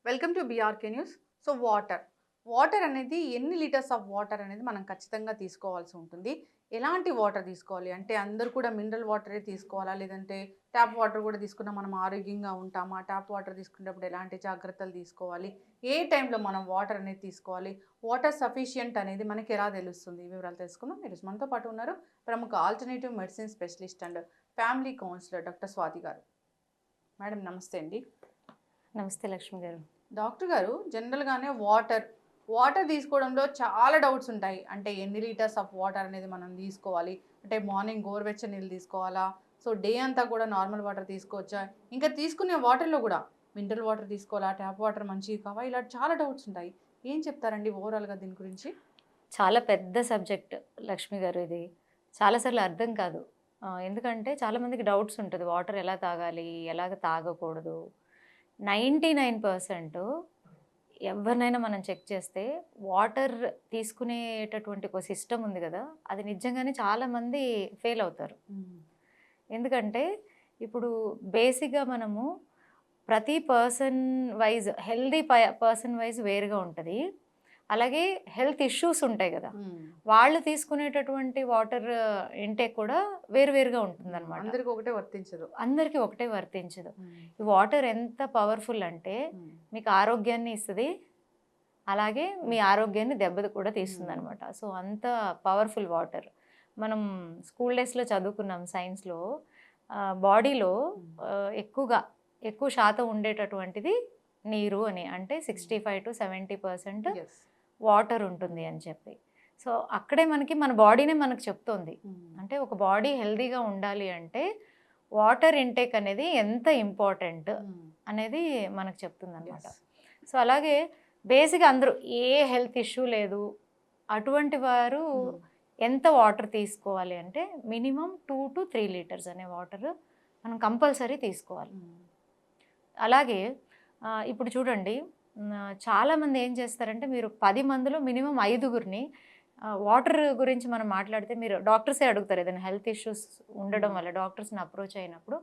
Welcome to BRK news. So water అనేది ఎన్ని litres of water అనేది మనం ఖచ్చితంగా తీసుకోవాల్సి ఉంటుంది. ఎలాంటి వాటర్ తీసుకోవాలి అంటే అందరూ కూడా మినరల్ వాటరే తీసుకోవాలా? లేదంటే ట్యాప్ వాటర్ కూడా తీసుకున్నా మనం ఆరోగ్యంగా ఉంటామా? ట్యాప్ వాటర్ తీసుకునేటప్పుడు ఎలాంటి జాగ్రత్తలు తీసుకోవాలి? ఏ టైంలో మనం వాటర్ అనేది తీసుకోవాలి? వాటర్ సఫిషియంట్ అనేది మనకి ఎలా తెలుస్తుంది? ఈ వివరాలు తెలుసుకుందాం. ఈరోజు మనతో పాటు ఉన్నారు ప్రముఖ alternative medicine specialist and family counsellor doctor Swathi గారు. మేడం నమస్తే అండి. నమస్తే లక్ష్మి గారు. డాక్టర్ గారు, జనరల్‌గానే వాటర్ తీసుకోవడంలో చాలా డౌట్స్ ఉంటాయి. అంటే ఎన్ని లీటర్స్ ఆఫ్ వాటర్ అనేది మనం తీసుకోవాలి? అంటే మార్నింగ్ గోరువెచ్చని నీళ్ళు తీసుకోవాలా? సో, డే అంతా కూడా నార్మల్ వాటర్ తీసుకోవచ్చా? ఇంకా తీసుకునే వాటర్‌లో కూడా మినరల్ వాటర్ తీసుకోవాలా? ట్యాప్ వాటర్ మంచివి కావా? ఇలా చాలా డౌట్స్ ఉంటాయి. ఏం చెప్తారండి ఓవరాల్‌గా దీని గురించి? చాలా పెద్ద సబ్జెక్ట్ లక్ష్మి గారు ఇది. చాలా సార్లు అర్థం కాదు. ఎందుకంటే చాలామందికి డౌట్స్ ఉంటది. వాటర్ ఎలా తాగాలి? ఎలాగ తాగకూడదు? 99% ఎవరినైనా మనం చెక్ చేస్తే వాటర్ తీసుకునేటటువంటి ఒక సిస్టమ్ ఉంది గదా! అది నిజంగానే చాలామంది ఫెయిల్ అవుతారు. హ్మ్. ఎందుకంటే ఇప్పుడు బేసిక్‌గా మనము ప్రతి person wise healthy person wise వేరుగా ఉంటది. అలాగే హెల్త్ ఇష్యూస్ ఉంటాయి గదా! హ్మ్. వాళ్ళు తీసుకునేటటువంటి వాటర్ ఇంటేక్ కూడా వేరు వేరుగా ఉంటుందనమాట. అందరికి ఒకటే వర్తించదు. అందరికీ ఒకటే వర్తించదు. హ్మ్. ఈ వాటర్ ఎంత పవర్‌ఫుల్ అంటే హ్మ్. మీకు ఆరోగ్యాన్ని ఇస్తది. అలాగే మీ ఆరోగ్యాన్ని దెబ్బ కూడా హ్మ్. తీస్తుందనమాట. సో, అంత పవర్‌ఫుల్ వాటర్. మనం స్కూల్ డేస్‌లో చదువుకున్నాం సైన్స్‌లో బాడీలో ఎక్కువ శాతం ఉండేటటువంటిది నీరు అని. అంటే 65-70% యెస్. వాటర్ ఉంటుంది అని చెప్పి. సో, అక్కడే మన బాడీనే మనకు చెప్తోంది. హ్మ్. అంటే ఒక బాడీ హెల్తీగా ఉండాలి అంటే వాటర్ ఇంటేక్ అనేది ఎంత ఇంపార్టెంట్ హ్మ్. అనేది మనకు చెప్తుందనమాట. యెస్. సో, అలాగే బేసిక్‌గా అందరూ ఏ హెల్త్ ఇష్యూ లేదు. అటువంటి వారు హ్మ్. ఎంత వాటర్ తీసుకోవాలి అంటే మినిమమ్ 2-3 లీటర్స్ అనే వాటర్ మనం కంపల్సరీ తీసుకోవాలి. హ్మ్. అలాగే ఇప్పుడు చూడండి, చాలామంది ఏం చేస్తారంటే మీరు 10 మందిలో మినిమమ్ 5గురిని వాటర్ గురించి మనం మాట్లాడితే మీరు డాక్టర్సే అడుగుతారు. ఏదైనా హెల్త్ ఇష్యూస్ ఉండడం హ్మ్. వల్ల డాక్టర్స్‌ని అప్రోచ్ అయినప్పుడు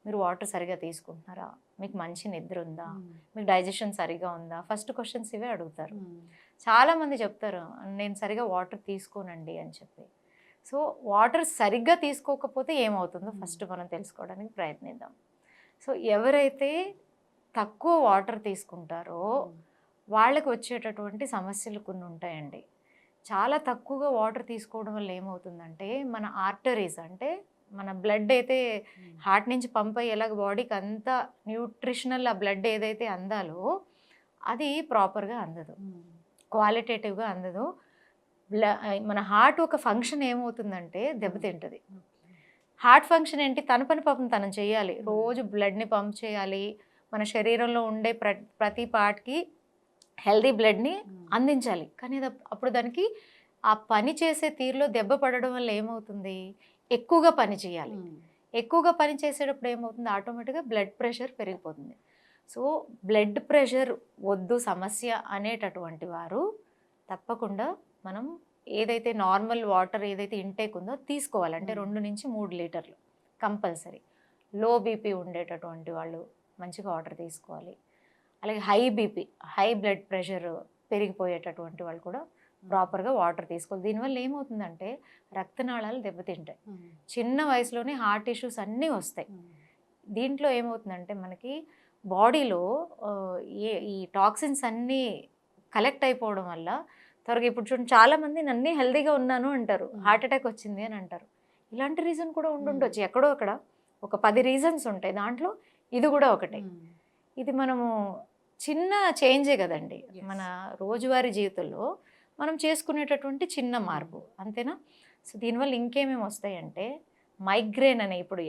మీరు వాటర్ సరిగ్గా తీసుకుంటున్నారా? మీకు మంచి నిద్ర ఉందా? హ్మ్. మీకు డైజెషన్ సరిగ్గా ఉందా? ఫస్ట్ క్వెషన్స్ ఇవే అడుగుతారు. హ్మ్. చాలామంది చెప్తారు నేను సరిగ్గా వాటర్ తీసుకోనండి అని చెప్పి. సో, వాటర్ సరిగ్గా తీసుకోకపోతే ఏమవుతుందో ఫస్ట్ మనం తెలుసుకోవడానికి ప్రయత్నిద్దాం. సో, ఎవరైతే తక్కువ వాటర్ తీసుకుంటారో హ్మ్. వాళ్ళకి వచ్చేటటువంటి సమస్యలు కొన్ని ఉంటాయండి. చాలా తక్కువగా వాటర్ తీసుకోవడం వల్ల ఏమవుతుందంటే మన ఆర్టరీస్ అంటే మన బ్లడ్ అయితే హ్మ్. హార్ట్ నుంచి పంప్ అయ్యేలాగా బాడీకి అంతా న్యూట్రిషనల్ ఆ బ్లడ్ ఏదైతే అందాలో అది ప్రాపర్‌గా అందదు. హ్మ్. క్వాలిటేటివ్‌గా అందదు. మన హార్ట్ ఒక ఫంక్షన్ ఏమవుతుందంటే హ్మ్. దెబ్బతింటది. ఓకే. హార్ట్ ఫంక్షన్ ఏంటి? తన పని పాపం తను చేయాలి. హ్మ్. రోజు బ్లడ్‌ని పంప్ చేయాలి. మన శరీరంలో ఉండే ప్రతి పార్ట్‌కి హెల్తీ బ్లడ్‌ని హ్మ్. అందించాలి. కానీ అప్పుడు దానికి ఆ పని చేసే తీరులో దెబ్బ పడడం వల్ల ఏమవుతుంది? ఎక్కువగా పని చేయాలి. హ్మ్. ఎక్కువగా పని చేసేటప్పుడు ఏమవుతుంది? ఆటోమేటిక్‌గా బ్లడ్ ప్రెషర్ పెరిగిపోతుంది. సో, బ్లడ్ ప్రెషర్ వద్దు సమస్య అనేటటువంటి వారు తప్పకుండా మనం ఏదైతే నార్మల్ వాటర్ ఏదైతే ఇంటేక్ ఉందో తీసుకోవాలి. అంటే హ్మ్. 2-3 లీటర్లు కంపల్సరీ. లో బీపీ ఉండేటటువంటి వాళ్ళు మంచిగా వాటర్ తీసుకోవాలి. అలాగే హై బ్లడ్ ప్రెషర్ పెరిగిపోయేటటువంటి వాళ్ళు కూడా ప్రాపర్‌గా వాటర్ తీసుకోవాలి. దీనివల్ల ఏమవుతుందంటే రక్తనాళాలు దెబ్బతింటాయి. హ్మ్. చిన్న వయసులోనే హార్ట్ ఇష్యూస్ అన్నీ వస్తాయి. హ్మ్. దీంట్లో ఏమవుతుందంటే మనకి బాడీలో ఆహ్, ఈ టాక్సిన్స్ అన్నీ కలెక్ట్ అయిపోవడం వల్ల త్వరగా ఇప్పుడు చూడండి చాలామంది నన్నీ హెల్తీగా ఉన్నాను అంటారు. హ్మ్. హార్ట్ అటాక్ వచ్చింది అని అంటారు. ఇలాంటి రీజన్ కూడా హ్మ్. ఉండుండొచ్చు. ఎక్కడో అక్కడ ఒక 10 రీజన్స్ ఉంటాయి. దాంట్లో ఇది కూడా ఒకటే. హ్మ్. ఇది మనము చిన్న చేంజే గదండీ. యెస్. మన రోజువారీ జీవితంలో మనం చేసుకునేటటువంటి చిన్న హ్మ్. మార్పు. అంతేనా? సో, దీనివల్ల ఇంకేమేమి వస్తాయంటే మైగ్రేన్ అని ఇప్పుడు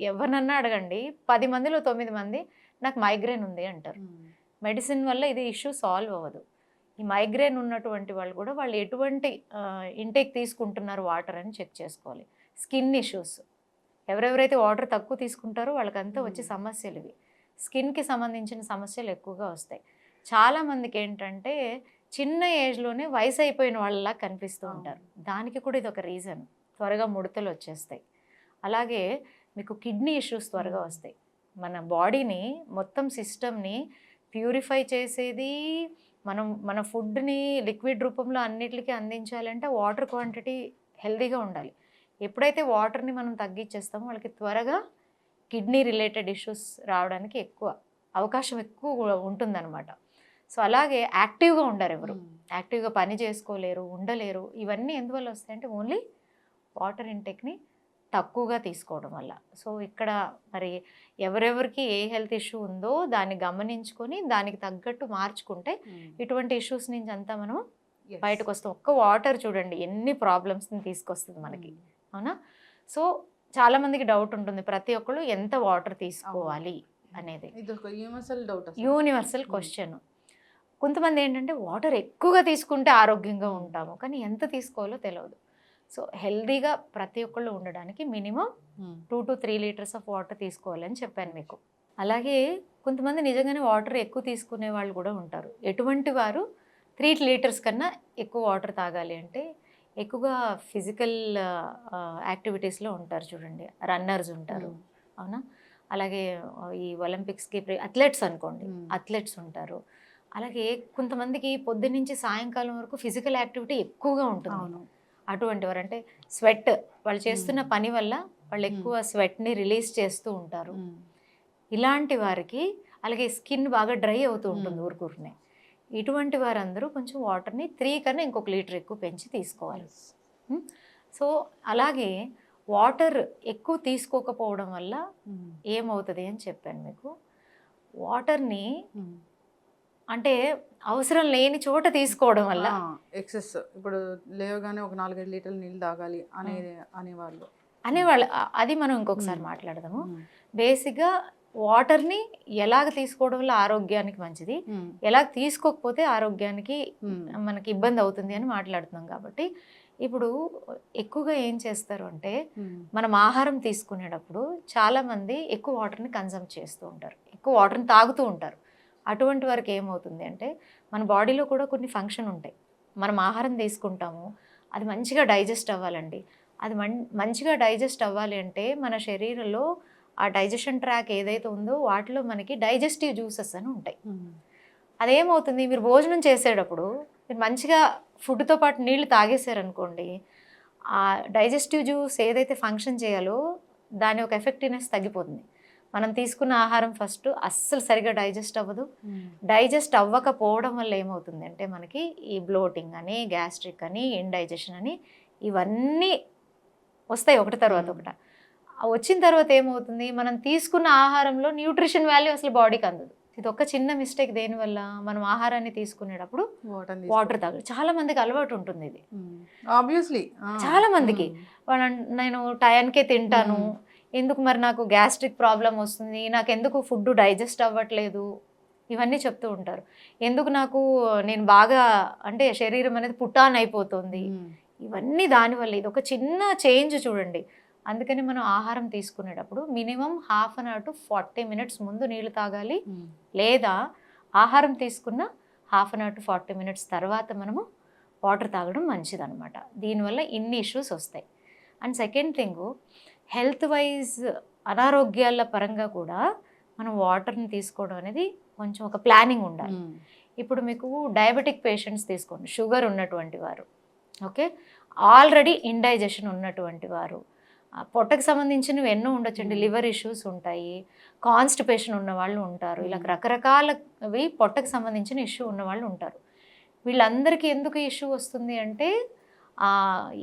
ఎవరినన్నా అడగండి 10 మందిలో 9 మంది నాకు మైగ్రేన్ ఉంది అంటారు. హ్మ్. మెడిసిన్ వల్ల ఇది ఇష్యూ సాల్వ్ అవ్వదు. ఈ మైగ్రేన్ ఉన్నటువంటి వాళ్ళు కూడా వాళ్ళు ఎటువంటి ఇంటేక్ తీసుకుంటున్నారు వాటర్ అని చెక్ చేసుకోవాలి. స్కిన్ ఇష్యూస్ ఎవరెవరైతే వాటర్ తక్కువ తీసుకుంటారో వాళ్ళకంతా వచ్చే హ్మ్. సమస్యలివి. స్కిన్‌కి సంబంధించిన సమస్యలు ఎక్కువగా వస్తాయి. చాలామందికేంటంటే చిన్న ఏజ్‌లోనే వయసైపోయిన వాళ్ళలా కనిపిస్తూ అవును. ఉంటారు. దానికి కూడా ఇదొక రీజన్. త్వరగా ముడతలొచ్చేస్తాయి. అలాగే మీకు కిడ్నీ ఇష్యూస్ త్వరగా హ్మ్. వస్తాయి. మన బాడీని మొత్తం సిస్టమ్‌ని ప్యూరిఫై చేసేది మన ఫుడ్ని లిక్విడ్ రూపంలో అన్నిటికీ అందించాలంటే వాటర్ క్వాంటిటీ హెల్తీగా ఉండాలి. ఎప్పుడైతే వాటర్ని మనం తగ్గించేస్తామో వాళ్ళకి త్వరగా కిడ్నీ రిలేటెడ్ ఇష్యూస్ రావడానికి అవకాశం ఎక్కువ ఉంటుందన్నమాట. సో అలాగే యాక్టివ్గా ఉండరు ఎవరు, యాక్టివ్గా పని చేసుకోలేరు, ఉండలేరు. ఇవన్నీ ఎందువల్ల వస్తాయంటే ఓన్లీ వాటర్ ఇంటేక్ని తక్కువగా తీసుకోవడం వల్ల. సో ఇక్కడ మరి ఎవరెవరికి ఏ హెల్త్ ఇష్యూ ఉందో దాన్ని గమనించుకొని దానికి తగ్గట్టు మార్చుకుంటే ఇటువంటి ఇష్యూస్ నుంచి అంతా మనం బయటకు వస్తాం. ఒక్క వాటర్ చూడండి ఎన్ని ప్రాబ్లమ్స్ని తీసుకొస్తుంది మనకి, అవునా? సో చాలా మందికి డౌట్ ఉంటుంది, ప్రతి ఒక్కళ్ళు ఎంత వాటర్ తీసుకోవాలి అనేది. Universal question. కొంతమంది ఏంటంటే వాటర్ ఎక్కువగా తీసుకుంటే ఆరోగ్యంగా ఉంటాము, కానీ ఎంత తీసుకోవాలో తెలియదు. సో హెల్దీగా ప్రతి ఒక్కళ్ళు ఉండడానికి minimum 2 to 3 litres of water తీసుకోవాలని చెప్పాను మీకు. అలాగే కొంతమంది నిజంగానే వాటర్ ఎక్కువ తీసుకునే వాళ్ళు కూడా ఉంటారు. ఎటువంటి వారు 3 లీటర్స్ కన్నా ఎక్కువ వాటర్ తాగాలి అంటే ఎక్కువగా ఫిజికల్ యాక్టివిటీస్లో ఉంటారు చూడండి, రన్నర్స్ ఉంటారు, అవునా? అలాగే ఈ ఒలింపిక్స్కి అథ్లెట్స్ అనుకోండి, అథ్లెట్స్ ఉంటారు. అలాగే కొంతమందికి పొద్దున్నుంచి సాయంకాలం వరకు ఫిజికల్ యాక్టివిటీ ఎక్కువగా ఉంటుంది. అటువంటి వారు అంటే స్వెట్, వాళ్ళు చేస్తున్న పని వల్ల వాళ్ళు ఎక్కువ స్వెట్ని రిలీజ్ చేస్తూ ఉంటారు. ఇలాంటి వారికి అలాగే స్కిన్ బాగా డ్రై అవుతూ ఉంటుంది ఊరుకూరునే. ఇటువంటి వారందరూ కొంచెం వాటర్ని 3 కన్నా ఇంకొక లీటర్ ఎక్కువ పెంచి తీసుకోవాలి. సో అలాగే వాటర్ ఎక్కువ తీసుకోకపోవడం వల్ల ఏమవుతుంది అని చెప్పాను మీకు. వాటర్ని అంటే అవసరం లేని చోట తీసుకోవడం వల్ల ఎక్సెస్, ఇప్పుడు లేవగానే ఒక 4-5 లీటర్లు నీళ్ళు తాగాలి అనేవాళ్ళు, అది మనం ఇంకొకసారి మాట్లాడదాము. బేసిక్గా వాటర్ని ఎలాగ తీసుకోవడం వల్ల ఆరోగ్యానికి మంచిది, ఎలాగ తీసుకోకపోతే ఆరోగ్యానికి మనకి ఇబ్బంది అవుతుంది అని మాట్లాడుతున్నాం. కాబట్టి ఇప్పుడు ఎక్కువగా ఏం చేస్తారు అంటే మనం ఆహారం తీసుకునేటప్పుడు చాలామంది ఎక్కువ వాటర్ని కన్సమ్ చేస్తూ ఉంటారు, ఎక్కువ వాటర్ని తాగుతూ ఉంటారు. అటువంటి వరకు ఏమవుతుంది అంటే మన బాడీలో కూడా కొన్ని ఫంక్షన్ ఉంటాయి. మనం ఆహారం తీసుకుంటాము, అది మంచిగా డైజెస్ట్ అవ్వాలండి. అది మంచిగా డైజెస్ట్ అవ్వాలి అంటే మన శరీరంలో ఆ డైజెషన్ ట్రాక్ ఏదైతే ఉందో వాటిలో మనకి డైజెస్టివ్ జ్యూసెస్ అని ఉంటాయి. అదేమవుతుంది, మీరు భోజనం చేసేటప్పుడు మీరు మంచిగా ఫుడ్తో పాటు నీళ్లు తాగేశారనుకోండి, ఆ డైజెస్టివ్ జ్యూస్ ఏదైతే ఫంక్షన్ చేయాలో దాని ఒక ఎఫెక్టివ్నెస్ తగ్గిపోతుంది. మనం తీసుకున్న ఆహారం ఫస్ట్ అస్సలు సరిగా డైజెస్ట్ అవ్వదు. డైజెస్ట్ అవ్వకపోవడం వల్ల ఏమవుతుంది అంటే మనకి ఈ బ్లోటింగ్ అని, గ్యాస్ట్రిక్ అని, ఇండైజెషన్ అని ఇవన్నీ వస్తాయి ఒకటి తర్వాత ఒకటి. వచ్చిన తర్వాత ఏమవుతుంది, మనం తీసుకున్న ఆహారంలో న్యూట్రిషన్ వాల్యూ అసలు బాడీకి అందదు. ఇది ఒక చిన్న మిస్టేక్. దేనివల్ల మనం ఆహారాన్ని తీసుకునేటప్పుడు వాటర్ తాగాలి. చాలా మందికి అలవాటు ఉంటుంది ఇది, ఆబ్వియస్లీ చాలా మందికి. నేను టయానికే తింటాను, ఎందుకు మరి నాకు గ్యాస్ట్రిక్ ప్రాబ్లం వస్తుంది, నాకు ఎందుకు ఫుడ్ డైజెస్ట్ అవ్వట్లేదు, ఇవన్నీ చెప్తూ ఉంటారు. ఎందుకు నేను బాగా అంటే శరీరం అనేది పుటాన్ అయిపోతుంది, ఇవన్నీ దానివల్ల. ఇది ఒక చిన్న చేంజ్ చూడండి. అందుకని మనం ఆహారం తీసుకునేటప్పుడు minimum 1/2 an hour to 40 minutes ముందు నీళ్ళు తాగాలి, లేదా ఆహారం తీసుకున్న 1/2 an hour to 40 minutes తర్వాత మనము వాటర్ తాగడం మంచిదన్నమాట. దీనివల్ల ఇన్ని ఇష్యూస్ వస్తాయి. And second thing, health wise అనారోగ్యాల పరంగా కూడా మనం వాటర్ని తీసుకోవడం అనేది కొంచెం ఒక ప్లానింగ్ ఉండాలి. ఇప్పుడు మీకు డయాబెటిక్ పేషెంట్స్ తీసుకోండి, షుగర్ ఉన్నటువంటి వారు, ఓకే, ఆల్రెడీ ఇండైజెషన్ ఉన్నటువంటి వారు, పొట్టకు సంబంధించినవి ఎన్నో ఉండొచ్చండి, లివర్ ఇష్యూస్ ఉంటాయి, కాన్స్టిపేషన్ ఉన్న వాళ్ళు ఉంటారు, ఇలా రకరకాలవి పొట్టకు సంబంధించిన ఇష్యూ ఉన్న వాళ్ళు ఉంటారు. వీళ్ళందరికీ ఎందుకు ఇష్యూ వస్తుంది అంటే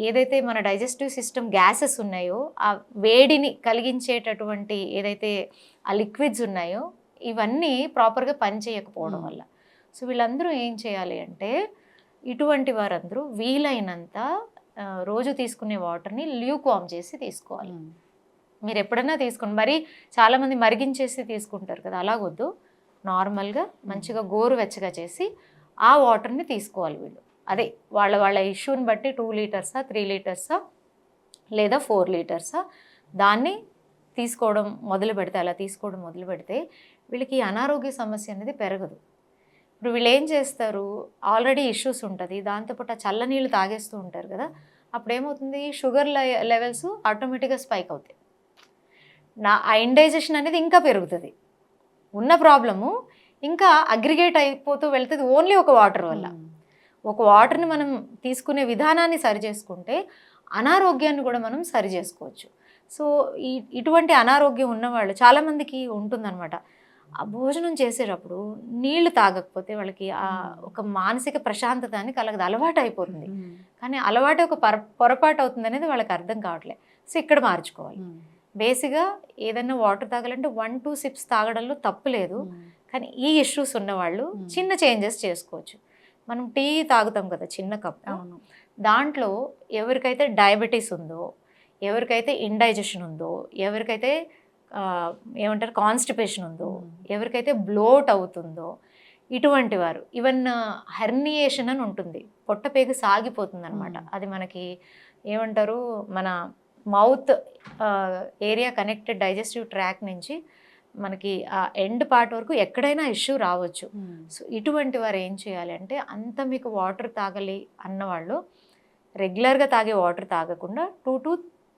ఏదైతే మన డైజెస్టివ్ సిస్టమ్ గ్యాసెస్ ఉన్నాయో, ఆ వేడిని కలిగించేటటువంటి ఏదైతే ఆ లిక్విడ్స్ ఉన్నాయో ఇవన్నీ ప్రాపర్గా పనిచేయకపోవడం వల్ల. సో వీళ్ళందరూ ఏం చేయాలి అంటే, ఇటువంటి వారందరూ వీలైనంత రోజు తీసుకునే వాటర్ని ల్యూక్వామ్ చేసి తీసుకోవాలి. మీరు ఎప్పుడైనా తీసుకోండి, మరి చాలామంది మరిగించేసి తీసుకుంటారు కదా, అలాగొద్దు. నార్మల్గా మంచిగా గోరువెచ్చగా చేసి ఆ వాటర్ని తీసుకోవాలి వీళ్ళు. అదే వాళ్ళ ఇష్యూని బట్టి 2 లీటర్సా 3 లీటర్సా లేదా 4 లీటర్సా దాన్ని తీసుకోవడం మొదలు పెడితే, అలా తీసుకోవడం మొదలు పెడితే వీళ్ళకి అనారోగ్య సమస్య అనేది పెరగదు. ఇప్పుడు వీళ్ళు ఏం చేస్తారు, ఆల్రెడీ ఇష్యూస్ ఉంటుంది, దాంతోపాటు ఆ చల్లనీళ్ళు తాగేస్తూ ఉంటారు కదా, అప్పుడు ఏమవుతుంది, షుగర్ లెవెల్స్ ఆటోమేటిక్గా స్పైక్ అవుతాయి. ఆ ఇండైజెషన్ అనేది ఇంకా పెరుగుతుంది. ఉన్న ప్రాబ్లము ఇంకా అగ్రిగేట్ అయిపోతూ వెళ్తుంది ఓన్లీ ఒక వాటర్ వల్ల. ఒక వాటర్ని మనం తీసుకునే విధానాన్ని సరి చేసుకుంటే అనారోగ్యాన్ని కూడా మనం సరి చేసుకోవచ్చు. సో ఇటువంటి అనారోగ్యం ఉన్నవాళ్ళు చాలామందికి ఉంటుందన్నమాట. ఆ భోజనం చేసేటప్పుడు నీళ్లు తాగకపోతే వాళ్ళకి ఒక మానసిక ప్రశాంతత అని కలగదు, అలవాటు అయిపోతుంది. కానీ అలవాటు ఒక పొరపాటు అవుతుంది అనేది వాళ్ళకి అర్థం కావట్లేదు. సో ఇక్కడ మార్చుకోవాలి. బేసిక్గా ఏదైనా వాటర్ తాగాలంటే 1-2 సిప్స్ తాగడంలో తప్పు లేదు. కానీ ఈ ఇష్యూస్ ఉన్నవాళ్ళు చిన్న చేంజెస్ చేసుకోవచ్చు. మనం టీ తాగుతాం కదా చిన్న కప్పు, దాంట్లో ఎవరికైతే డయాబెటీస్ ఉందో, ఎవరికైతే ఇండైజెషన్ ఉందో, ఎవరికైతే ఏమంటారు కాన్స్టిపేషన్ ఉందో, ఎవరికైతే బ్లోట్ అవుతుందో, ఇటువంటి వారు ఈవెన్ హెర్నియేషన్ అని ఉంటుంది, పొట్టపేగు సాగిపోతుంది అనమాట. అది మనకి ఏమంటారు మన mouth area connected digestive tract నుంచి మనకి ఆ ఎండ్ పార్ట్ వరకు ఎక్కడైనా ఇష్యూ రావచ్చు. సో ఇటువంటి వారు ఏం చేయాలి అంటే, అంత మీకు వాటర్ తాగలి అన్నవాళ్ళు రెగ్యులర్గా తాగే వాటర్ తాగకుండా 2 to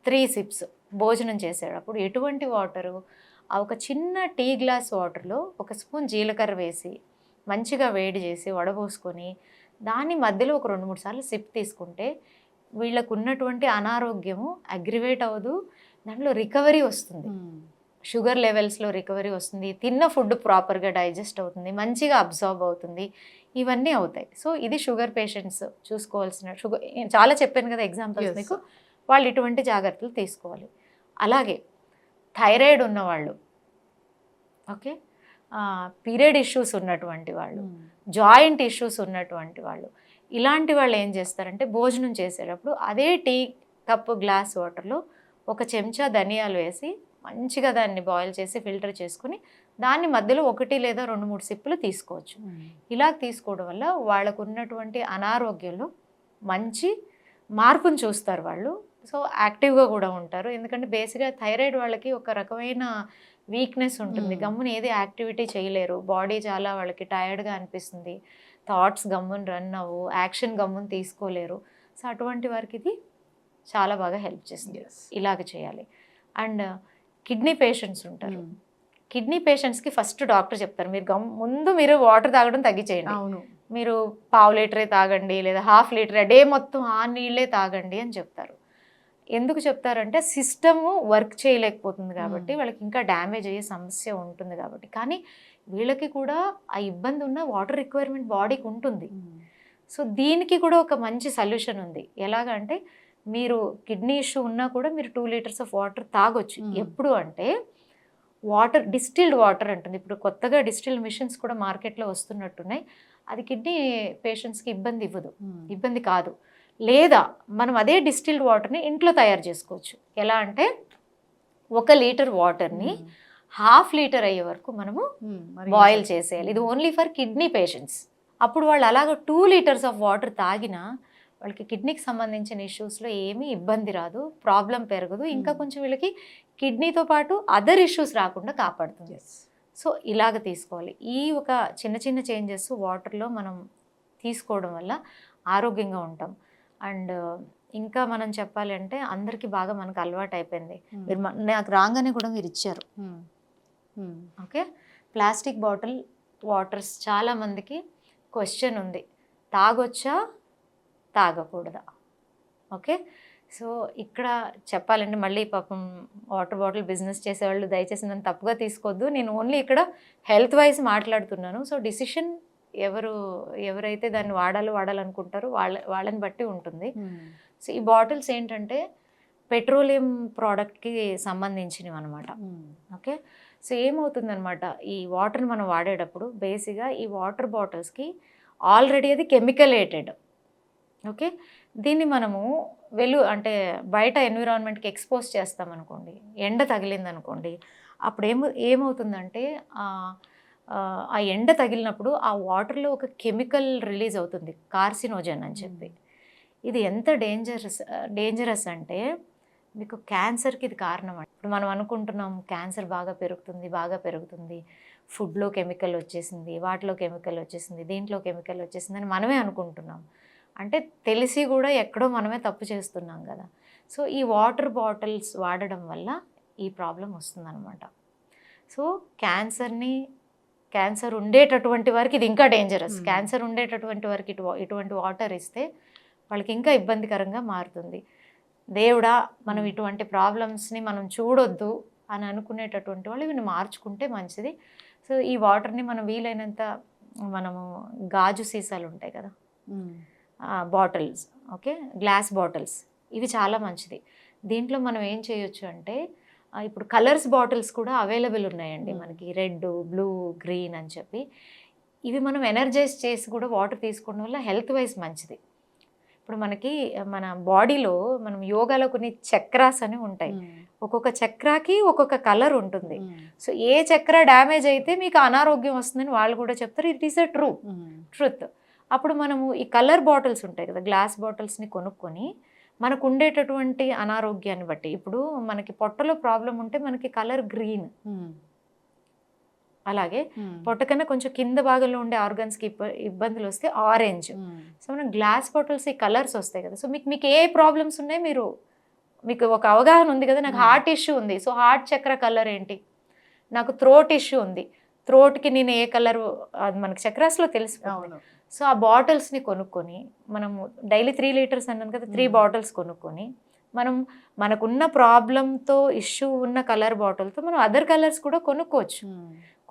3 సిప్స్ భోజనం చేసేటప్పుడు ఎటువంటి వాటరు, ఒక చిన్న టీ గ్లాస్ వాటర్లో 1 స్పూన్ జీలకర్ర వేసి మంచిగా వేడి చేసి వడబోసుకొని దాని మధ్యలో ఒక 2-3 సార్లు సిప్ తీసుకుంటే వీళ్ళకు ఉన్నటువంటి అనారోగ్యము అగ్రివేట్ అవ్వదు, దాంట్లో రికవరీ వస్తుంది. షుగర్ లెవెల్స్లో రికవరీ వస్తుంది, తిన్న ఫుడ్ ప్రాపర్గా డైజెస్ట్ అవుతుంది, మంచిగా అబ్జార్బ్ అవుతుంది, ఇవన్నీ అవుతాయి. సో ఇది షుగర్ పేషెంట్స్ చూసుకోవాల్సిన చాలా చెప్పాను కదా ఎగ్జాంపుల్స్ మీకు, వాళ్ళు ఇటువంటి జాగ్రత్తలు తీసుకోవాలి. అలాగే థైరాయిడ్ ఉన్నవాళ్ళు, ఓకే, పీరియడ్ ఇష్యూస్ ఉన్నటువంటి వాళ్ళు, జాయింట్ ఇష్యూస్ ఉన్నటువంటి వాళ్ళు, ఇలాంటి వాళ్ళు ఏం చేస్తారంటే భోజనం చేసేటప్పుడు అదే టీ కప్పు గ్లాస్ వాటర్లో 1 చెంచా ధనియాలు వేసి మంచిగా దాన్ని బాయిల్ చేసి ఫిల్టర్ చేసుకుని దాన్ని మధ్యలో 1 లేదా 2-3 సిప్పులు తీసుకోవచ్చు. ఇలా తీసుకోవడం వల్ల వాళ్ళకు ఉన్నటువంటి అనారోగ్యంలో మంచి మార్పును చూస్తారు వాళ్ళు. సో యాక్టివ్గా కూడా ఉంటారు. ఎందుకంటే బేసిక్గా థైరాయిడ్ వాళ్ళకి ఒక రకమైన వీక్నెస్ ఉంటుంది, గమ్మున ఏది యాక్టివిటీ చేయలేరు, బాడీ చాలా వాళ్ళకి టైర్డ్గా అనిపిస్తుంది, థాట్స్ గమ్మున రన్ అవ్వు, యాక్షన్ గమ్మున తీసుకోలేరు. సో అటువంటి వారికి ఇది చాలా బాగా హెల్ప్ చేస్తుంది. ఇలాగ చేయాలి. అండ్ కిడ్నీ పేషెంట్స్ ఉంటారు, కిడ్నీ పేషెంట్స్కి ఫస్ట్ డాక్టర్ చెప్తారు ముందు మీరు వాటర్ తాగడం తగ్గించేయండి, మీరు 1/2 లీటరే తాగండి లేదా 1/2 లీటరే, డే మొత్తం ఆ నీళ్ళే తాగండి అని చెప్తారు. ఎందుకు చెప్తారంటే సిస్టమ్ వర్క్ చేయలేకపోతుంది కాబట్టి, వాళ్ళకి ఇంకా డ్యామేజ్ అయ్యే సమస్య ఉంటుంది కాబట్టి. కానీ వీళ్ళకి కూడా ఆ ఇబ్బంది ఉన్న వాటర్ రిక్వైర్మెంట్ బాడీకి ఉంటుంది. సో దీనికి కూడా ఒక మంచి సొల్యూషన్ ఉంది. ఎలాగంటే మీరు కిడ్నీ ఇష్యూ ఉన్నా కూడా మీరు 2 లీటర్స్ ఆఫ్ వాటర్ తాగొచ్చు. ఎప్పుడు అంటే వాటర్ డిస్టిల్డ్ వాటర్ అంటుంది, ఇప్పుడు కొత్తగా డిస్టిల్డ్ మిషన్స్ కూడా మార్కెట్లో వస్తున్నట్టున్నాయి. అది కిడ్నీ పేషెంట్స్కి ఇబ్బంది ఇవ్వదు, ఇబ్బంది కాదు. లేదా మనం అదే డిస్టిల్డ్ వాటర్ని ఇంట్లో తయారు చేసుకోవచ్చు. ఎలా అంటే 1 లీటర్ వాటర్ని 1/2 లీటర్ అయ్యే వరకు మనము బాయిల్ చేసేయాలి. ఇది ఓన్లీ ఫర్ కిడ్నీ పేషెంట్స్. అప్పుడు వాళ్ళు అలాగ 2 లీటర్స్ ఆఫ్ వాటర్ తాగినా వాళ్ళకి కిడ్నీకి సంబంధించిన ఇష్యూస్లో ఏమీ ఇబ్బంది రాదు, ప్రాబ్లం పెరగదు, ఇంకా కొంచెం వీళ్ళకి కిడ్నీతో పాటు అదర్ ఇష్యూస్ రాకుండా కాపాడుతుంది. సో ఇలాగ తీసుకోవాలి. ఈ ఒక చిన్న చిన్న చేంజెస్ వాటర్లో మనం తీసుకోవడం వల్ల ఆరోగ్యంగా ఉంటాం. అండ్ ఇంకా మనం చెప్పాలి అంటే అందరికీ బాగా మనకు అలవాటు అయిపోయింది. మీరు నాకు రాగానే కూడా మీరు ఇచ్చారు, ఓకే, ప్లాస్టిక్ బాటిల్ వాటర్స్. చాలామందికి క్వశ్చన్ ఉంది, తాగొచ్చా తాగకూడదా? ఓకే, సో ఇక్కడ చెప్పాలంటే మళ్ళీ పాపం వాటర్ బాటిల్ బిజినెస్ చేసేవాళ్ళు దయచేసి నన్ను తప్పుగా తీసుకోవద్దు, నేను ఓన్లీ ఇక్కడ హెల్త్ వైజ్ మాట్లాడుతున్నాను. సో డిసిషన్ ఎవరైతే దాన్ని వాడాలనుకుంటారో వాళ్ళని బట్టి ఉంటుంది. సో ఈ బాటిల్స్ ఏంటంటే పెట్రోలియం ప్రోడక్ట్కి సంబంధించినవి అనమాట. ఓకే, సో ఏమవుతుందనమాట, ఈ వాటర్ని మనం వాడేటప్పుడు బేసిక్గా ఈ వాటర్ బాటిల్స్కి ఆల్రెడీ అది కెమికలేటెడ్. ఓకే, దీన్ని మనము అంటే బయట ఎన్విరాన్మెంట్కి ఎక్స్పోజ్ చేస్తామనుకోండి, ఎండ తగిలిందనుకోండి, అప్పుడు ఏమవుతుందంటే ఆ ఎండ తగిలినప్పుడు ఆ వాటర్లో ఒక కెమికల్ రిలీజ్ అవుతుంది, కార్సినోజన్ అని చెప్పి. ఇది ఎంత డేంజరస్ అంటే మీకు క్యాన్సర్కి ఇది కారణం. ఇప్పుడు మనం అనుకుంటున్నాం క్యాన్సర్ బాగా పెరుగుతుంది, ఫుడ్లో కెమికల్ వచ్చేసింది, వాటిలో కెమికల్ వచ్చేసింది, దీంట్లో కెమికల్ వచ్చేసింది అని మనమే అనుకుంటున్నాం. అంటే తెలిసి కూడా ఎక్కడో మనమే తప్పు చేస్తున్నాం కదా. సో ఈ వాటర్ బాటిల్స్ వాడడం వల్ల ఈ ప్రాబ్లం వస్తుందన్నమాట. సో క్యాన్సర్ని క్యాన్సర్ ఉండేటటువంటి వారికి ఇది ఇంకా డేంజరస్. క్యాన్సర్ ఉండేటటువంటి వారికి ఇటువంటి వాటర్ ఇస్తే వాళ్ళకి ఇంకా ఇబ్బందికరంగా మారుతుంది. దేవుడా మనం ఇటువంటి ప్రాబ్లమ్స్ని మనం చూడొద్దు అని అనుకునేటటువంటి వాళ్ళు ఇవి మార్చుకుంటే మంచిది. సో ఈ వాటర్ని మనం వీలైనంత మనము గాజు సీసాలు ఉంటాయి కదా, బాటిల్స్, ఓకే, గ్లాస్ బాటిల్స్, ఇవి చాలా మంచిది. దీంట్లో మనం ఏం చేయొచ్చు అంటే ఇప్పుడు కలర్స్ బాటిల్స్ కూడా అవైలబుల్ ఉన్నాయండి మనకి, రెడ్, బ్లూ, గ్రీన్ అని చెప్పి. ఇవి మనం ఎనర్జైజ్ చేసి కూడా వాటర్ తీసుకోవడం వల్ల హెల్త్ వైజ్ మంచిది. ఇప్పుడు మనకి మన బాడీలో మనం యోగాలో కొన్ని చక్రాస్ అని ఉంటాయి. ఒక్కొక్క చక్రాకి ఒక్కొక్క కలర్ ఉంటుంది. సో ఏ చక్ర డ్యామేజ్ అయితే మీకు అనారోగ్యం వస్తుందని వాళ్ళు కూడా చెప్తారు. It is a truth. అప్పుడు మనము ఈ కలర్ బాటిల్స్ ఉంటాయి కదా, గ్లాస్ బాటిల్స్ని కొనుక్కొని మనకు ఉండేటటువంటి అనారోగ్యాన్ని బట్టి, ఇప్పుడు మనకి పొట్టలో ప్రాబ్లం ఉంటే మనకి కలర్ గ్రీన్, అలాగే పొట్ట కన్నా కొంచెం కింద భాగంలో ఉండే ఆర్గన్స్కి ఇబ్బందులు వస్తే ఆరెంజ్. సో మనం గ్లాస్ బాటిల్స్ ఈ కలర్స్ వస్తాయి కదా. సో మీకు ఏ ప్రాబ్లమ్స్ ఉన్నాయి మీకు ఒక అవగాహన ఉంది కదా. నాకు హార్ట్ ఇష్యూ ఉంది, సో హార్ట్ చక్ర కలర్ ఏంటి. నాకు థ్రోట్ ఇష్యూ ఉంది, థ్రోట్కి నేను ఏ కలర్, అది మనకి చక్రాస్లో తెలిసిపోతుంది. సో ఆ బాటిల్స్ని కొనుక్కొని మనము డైలీ 3 లీటర్స్ అన్నాను కదా, 3 బాటిల్స్ కొనుక్కొని మనం మనకున్న ప్రాబ్లంతో ఇష్యూ ఉన్న కలర్ బాటిల్తో మనం అదర్ కలర్స్ కూడా కొనుక్కోవచ్చు.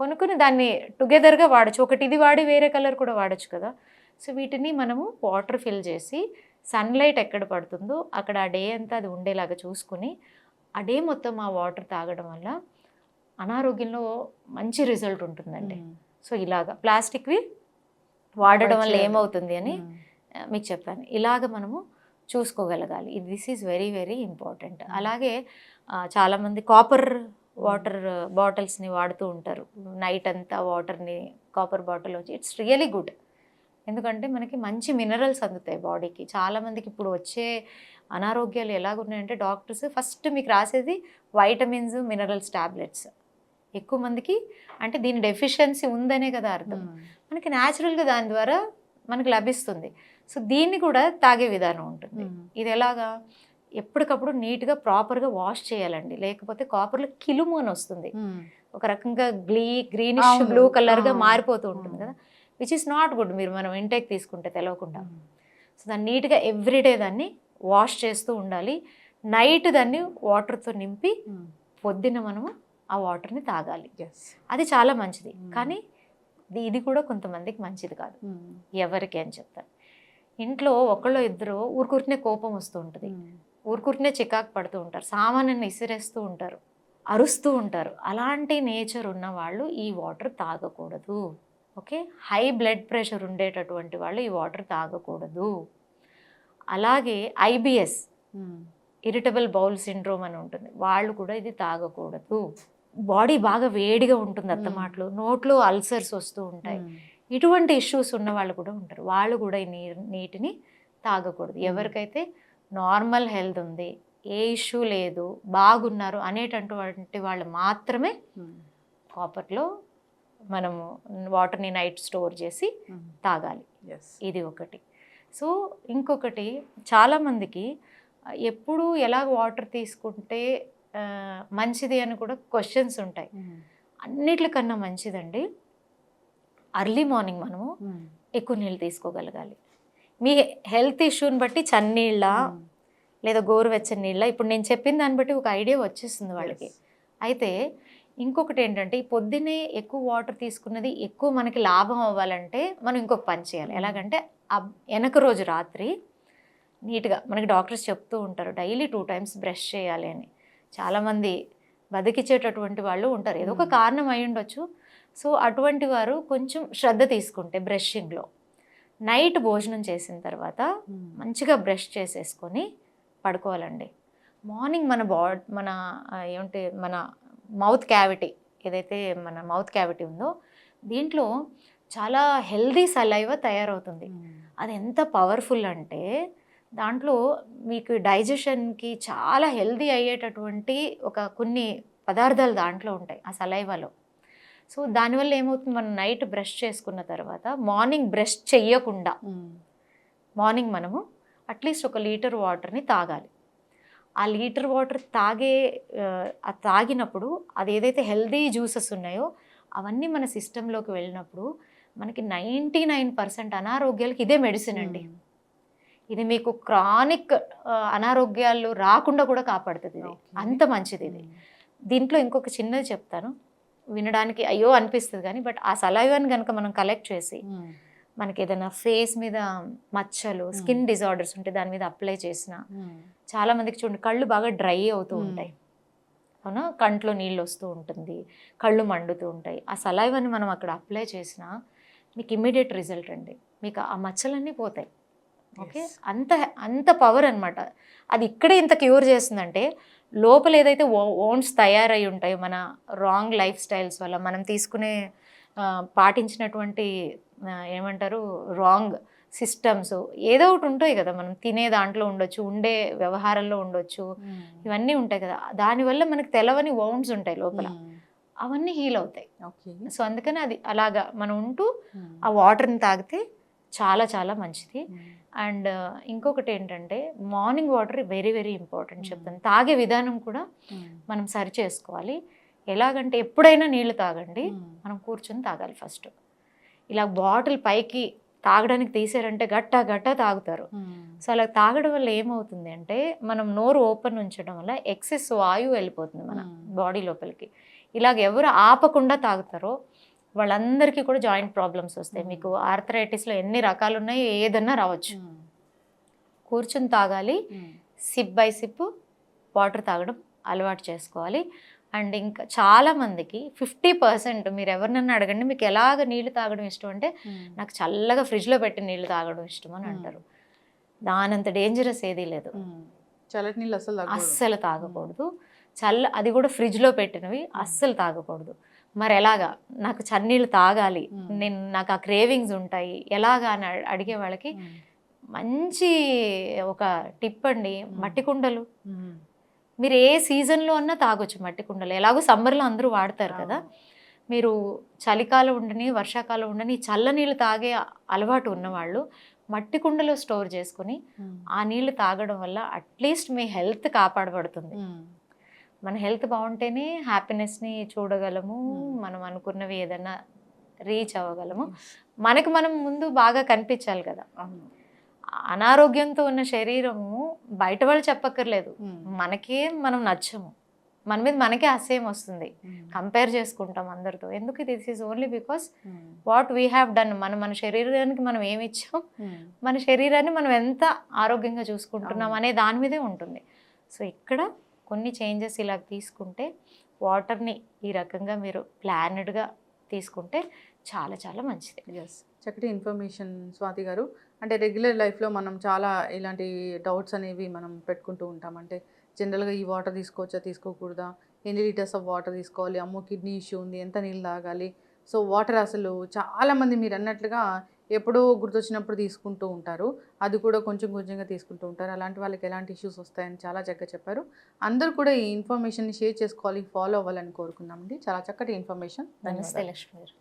కొనుక్కొని దాన్ని టుగెదర్గా వాడచ్చు. ఒకటి ఇది వాడి వేరే కలర్ కూడా వాడచ్చు కదా. సో వీటిని మనము వాటర్ ఫిల్ చేసి సన్లైట్ ఎక్కడ పడుతుందో అక్కడ ఆ డే అంతా అది ఉండేలాగా చూసుకుని ఆ డే మొత్తం ఆ వాటర్ తాగడం వల్ల అనారోగ్యంలో మంచి రిజల్ట్ ఉంటుందండి. సో ఇలాగా ప్లాస్టిక్వి వాడడం వల్ల ఏమవుతుంది అని మీకు చెప్పాను. ఇలాగ మనము చూసుకోగలగాలి. This is very very important. అలాగే చాలామంది కాపర్ వాటర్ బాటిల్స్ని వాడుతూ ఉంటారు. నైట్ అంతా వాటర్ని కాపర్ బాటిల్ వచ్చి ఇట్స్ రియలీ గుడ్. ఎందుకంటే మనకి మంచి మినరల్స్ అందుతాయి బాడీకి. చాలామందికి ఇప్పుడు వచ్చే అనారోగ్యాలు ఎలాగున్నాయంటే డాక్టర్స్ ఫస్ట్ మీకు రాసేది వైటమిన్స్, మినరల్స్ టాబ్లెట్స్. ఎక్కువ మందికి అంటే దీని డెఫిషియన్సీ ఉందనే కదా అర్థం. మనకి న్యాచురల్గా దాని ద్వారా మనకి లభిస్తుంది. సో దీన్ని కూడా తాగే విధానం ఉంటుంది. ఇది ఎలాగా, ఎప్పటికప్పుడు నీట్గా ప్రాపర్గా వాష్ చేయాలండి. లేకపోతే కాపర్లో కిలుము అని వస్తుంది, ఒక రకంగా గ్రీనిష్ బ్లూ కలర్గా మారిపోతూ ఉంటుంది కదా, విచ్ ఈస్ నాట్ గుడ్. మనం ఇంటేక్ తీసుకుంటే తెలవకుండా. సో దాన్ని నీట్గా ఎవ్రీడే దాన్ని వాష్ చేస్తూ ఉండాలి. నైట్ దాన్ని వాటర్తో నింపి పొద్దున్న మనము ఆ వాటర్ని తాగాలి. అది చాలా మంచిది. కానీ ఇది కూడా కొంతమందికి మంచిది కాదు. ఎవరికి అని చెప్తాను. ఇంట్లో ఒకళ్ళు ఇద్దరు ఊరుకూరినే కోపం వస్తూ ఉంటుంది, ఊరుకూరినే చికాకు పడుతూ ఉంటారు, సామాన్యాన్ని ఇసిరేస్తూ ఉంటారు, అరుస్తూ ఉంటారు. అలాంటి నేచర్ ఉన్న వాళ్ళు ఈ వాటర్ తాగకూడదు. ఓకే, హై బ్లడ్ ప్రెషర్ ఉండేటటువంటి వాళ్ళు ఈ వాటర్ తాగకూడదు. అలాగే IBS, ఇరిటబుల్ బౌల్ సిండ్రోమ్ అని ఉంటుంది, వాళ్ళు కూడా ఇది తాగకూడదు. బాడీ బాగా వేడిగా ఉంటుంది అత్తమాటలు, నోట్లో అల్సర్స్ వస్తూ ఉంటాయి, ఇటువంటి ఇష్యూస్ ఉన్న వాళ్ళు కూడా ఉంటారు. వాళ్ళు కూడా ఈ నీటిని తాగకూడదు. ఎవరికైతే నార్మల్ హెల్త్ ఉంది, ఏ ఇష్యూ లేదు, బాగున్నారు అనేటటువంటి వాళ్ళు మాత్రమే కాపర్లో మనము వాటర్ని నైట్ స్టోర్ చేసి తాగాలి. ఇది ఒకటి. సో ఇంకొకటి, చాలామందికి ఎప్పుడు ఎలా వాటర్ తీసుకుంటే మంచిది అని కూడా క్వశ్చన్స్ ఉంటాయి. అన్నిటికన్నా మంచిదండి అర్లీ మార్నింగ్ మనము ఎక్కువ నీళ్ళు తీసుకోగలగాలి. మీ హెల్త్ ఇష్యూని బట్టి చన్నీళ్ళ లేదా గోరువెచ్చని నీళ్ళ, ఇప్పుడు నేను చెప్పిన దాన్ని బట్టి ఒక ఐడియా వచ్చేస్తుంది వాళ్ళకి. అయితే ఇంకొకటి ఏంటంటే, ఈ పొద్దున్నే ఎక్కువ వాటర్ తీసుకున్నది ఎక్కువ మనకి లాభం అవ్వాలంటే మనం ఇంకొక పని చేయాలి. ఎలాగంటే వెనక రోజు రాత్రి నీట్గా, మనకి డాక్టర్స్ చెప్తూ ఉంటారు డైలీ 2 times బ్రష్ చేయాలి అని. చాలామంది బతికిచ్చేటటువంటి వాళ్ళు ఉంటారు, ఏదో ఒక కారణం అయి ఉండొచ్చు. సో అటువంటి వారు కొంచెం శ్రద్ధ తీసుకుంటే బ్రషింగ్లో, నైట్ భోజనం చేసిన తర్వాత మంచిగా బ్రష్ చేసేసుకొని పడుకోవాలండి. మార్నింగ్ మన మౌత్ క్యావిటీ, ఏదైతే మన మౌత్ క్యావిటీ ఉందో దీంట్లో చాలా హెల్దీ సలైవా తయారవుతుంది. అది ఎంత పవర్ఫుల్ అంటే దాంట్లో మీకు డైజెషన్కి చాలా హెల్దీ అయ్యేటటువంటి కొన్ని పదార్థాలు దాంట్లో ఉంటాయి ఆ సలైవాలో. సో దానివల్ల ఏమవుతుంది, మనం నైట్ బ్రష్ చేసుకున్న తర్వాత మార్నింగ్ బ్రష్ చెయ్యకుండా మార్నింగ్ మనము అట్లీస్ట్ 1 లీటర్ వాటర్ని తాగాలి. ఆ లీటర్ వాటర్ తాగినప్పుడు అది ఏదైతే హెల్దీ జ్యూసెస్ ఉన్నాయో అవన్నీ మన సిస్టంలోకి వెళ్ళినప్పుడు మనకి 99% అనారోగ్యాలకి ఇదే మెడిసిన్ అండి. ఇది మీకు క్రానిక్ అనారోగ్యాలు రాకుండా కూడా కాపాడుతుంది ఇది. అంత మంచిది ఇది. దీంట్లో ఇంకొక చిన్నది చెప్తాను, వినడానికి అయ్యో అనిపిస్తుంది కానీ, బట్ ఆ సలైవాని కనుక మనం కలెక్ట్ చేసి మనకి ఏదైనా ఫేస్ మీద మచ్చలు, స్కిన్ డిజార్డర్స్ ఉంటే దాని మీద అప్లై చేసిన, చాలా మందికి చూడండి కళ్ళు బాగా డ్రై అవుతూ ఉంటాయి, అవునా, కంట్లో నీళ్ళు వస్తూ ఉంటుంది, కళ్ళు మండుతూ ఉంటాయి. ఆ సలైవాని మనం అక్కడ అప్లై చేసినా మీకు ఇమ్మీడియట్ రిజల్ట్ అండి, మీకు ఆ మచ్చలన్నీ పోతాయి. ఓకే, అంత అంత పవర్ అనమాట. అది ఇక్కడే ఇంత క్యూర్ చేస్తుందంటే లోపల ఏదైతే ఓన్స్ తయారై ఉంటాయో మన రాంగ్ లైఫ్ స్టైల్స్ వల్ల మనం తీసుకునే పాటించినటువంటి ఏమంటారు రాంగ్ సిస్టమ్స్ ఏదో ఒకటి ఉంటాయి కదా, మనం తినే దాంట్లో ఉండొచ్చు, ఉండే వ్యవహారంలో ఉండొచ్చు, ఇవన్నీ ఉంటాయి కదా, దానివల్ల మనకు తెలవని వౌండ్స్ ఉంటాయి లోపల, అవన్నీ హీల్ అవుతాయి. సో అందుకని అది అలాగా మనం ఉంటూ ఆ వాటర్ని తాగితే చాలా చాలా మంచిది. అండ్ ఇంకొకటి ఏంటంటే morning water very very important చెప్తాను. తాగే విధానం కూడా మనం సరి చేసుకోవాలి. ఎలాగంటే ఎప్పుడైనా నీళ్లు తాగండి, మనం కూర్చొని తాగాలి ఫస్ట్. ఇలా బాటిల్ పైకి తాగడానికి తీసారంటే గట్ట తాగుతారు. సో అలా తాగడం వల్ల ఏమవుతుంది అంటే మనం నోరు ఓపెన్ ఉంచడం వల్ల ఎక్సెస్ వాయువు వెళ్ళిపోతుంది మన బాడీ లోపలికి. ఇలాగ ఎవరు ఆపకుండా తాగుతారో వాళ్ళందరికీ కూడా జాయింట్ ప్రాబ్లమ్స్ వస్తాయి. మీకు ఆర్థరైటిస్లో ఎన్ని రకాలు ఉన్నాయి, ఏదన్నా రావచ్చు. కూర్చుని తాగాలి, సిప్ బై సిప్ వాటర్ తాగడం అలవాటు చేసుకోవాలి. అండ్ ఇంకా చాలామందికి 50% మీరు ఎవరినన్నా అడగండి మీకు ఎలాగ నీళ్ళు తాగడం ఇష్టం అంటే నాకు చల్లగా ఫ్రిడ్జ్లో పెట్టి నీళ్ళు తాగడం ఇష్టం అని అంటారు. దానంత డేంజరస్ ఏదీ లేదు. చల్లటి నీళ్ళు అస్సలు తాగకూడదు. అది కూడా ఫ్రిడ్జ్లో పెట్టినవి అస్సలు తాగకూడదు. మరి ఎలాగా, నాకు చన్నీళ్ళు తాగాలి, నాకు ఆ క్రేవింగ్స్ ఉంటాయి ఎలాగా అని అడిగే వాళ్ళకి మంచి ఒక టిప్ అండి, మట్టి కుండలు. మీరు ఏ సీజన్లో అన్నా తాగొచ్చు మట్టి కుండలు. ఎలాగో సమ్మర్లో అందరూ వాడతారు కదా, మీరు చలికాలం ఉండని వర్షాకాలం ఉండని చల్లనీళ్ళు తాగే అలవాటు ఉన్నవాళ్ళు మట్టి కుండలో స్టోర్ చేసుకుని ఆ నీళ్లు తాగడం వల్ల అట్లీస్ట్ మీ హెల్త్ కాపాడబడుతుంది. మన హెల్త్ బాగుంటేనే హ్యాపీనెస్ని చూడగలము, మనం అనుకున్నవి ఏదైనా రీచ్ అవ్వగలము. మనకి మనం ముందు బాగా కనిపించాలి కదా. అనారోగ్యంతో ఉన్న శరీరము బయట వాళ్ళు చెప్పక్కర్లేదు, మనకే మనం నచ్చము, మన మీద మనకే అసహ్యం వస్తుంది, కంపేర్ చేసుకుంటాం అందరితో. ఎందుకు? This is only because what we have done. మన శరీరానికి మనం ఏమి ఇచ్చాం, మన శరీరాన్ని మనం ఎంత ఆరోగ్యంగా చూసుకుంటున్నాం అనే దాని మీదే ఉంటుంది. సో ఇక్కడ కొన్ని చేంజెస్ ఇలా తీసుకుంటే, వాటర్ని ఈ రకంగా మీరు ప్లానెడ్గా తీసుకుంటే చాలా చాలా మంచిది. చక్కటి ఇన్ఫర్మేషన్ స్వాతి గారు. అంటే రెగ్యులర్ లైఫ్లో మనం చాలా ఇలాంటి డౌట్స్ అనేవి మనం పెట్టుకుంటూ ఉంటాం. అంటే జనరల్గా ఈ వాటర్ తీసుకోవచ్చా తీసుకోకూడదా, ఎన్ని లీటర్స్ ఆఫ్ వాటర్ తీసుకోవాలి, అమ్మో కిడ్నీ ఇష్యూ ఉంది, ఎంత నీళ్ళు తాగాలి. సో వాటర్ అసలు చాలామంది మీరు అన్నట్లుగా ఎప్పుడో గుర్తొచ్చినప్పుడు తీసుకుంటూ ఉంటారు, అది కూడా కొంచెం కొంచెంగా తీసుకుంటూ ఉంటారు. అలాంటి వాళ్ళకి ఎలాంటి ఇష్యూస్ వస్తాయని చాలా చక్కగా చెప్పారు. అందరూ కూడా ఈ ఇన్ఫర్మేషన్ని షేర్ చేసుకోవాలి, ఫాలో అవ్వాలని కోరుకున్నామండి. చాలా చక్కటి ఇన్ఫర్మేషన్. నమస్తే లక్ష్మి గారు.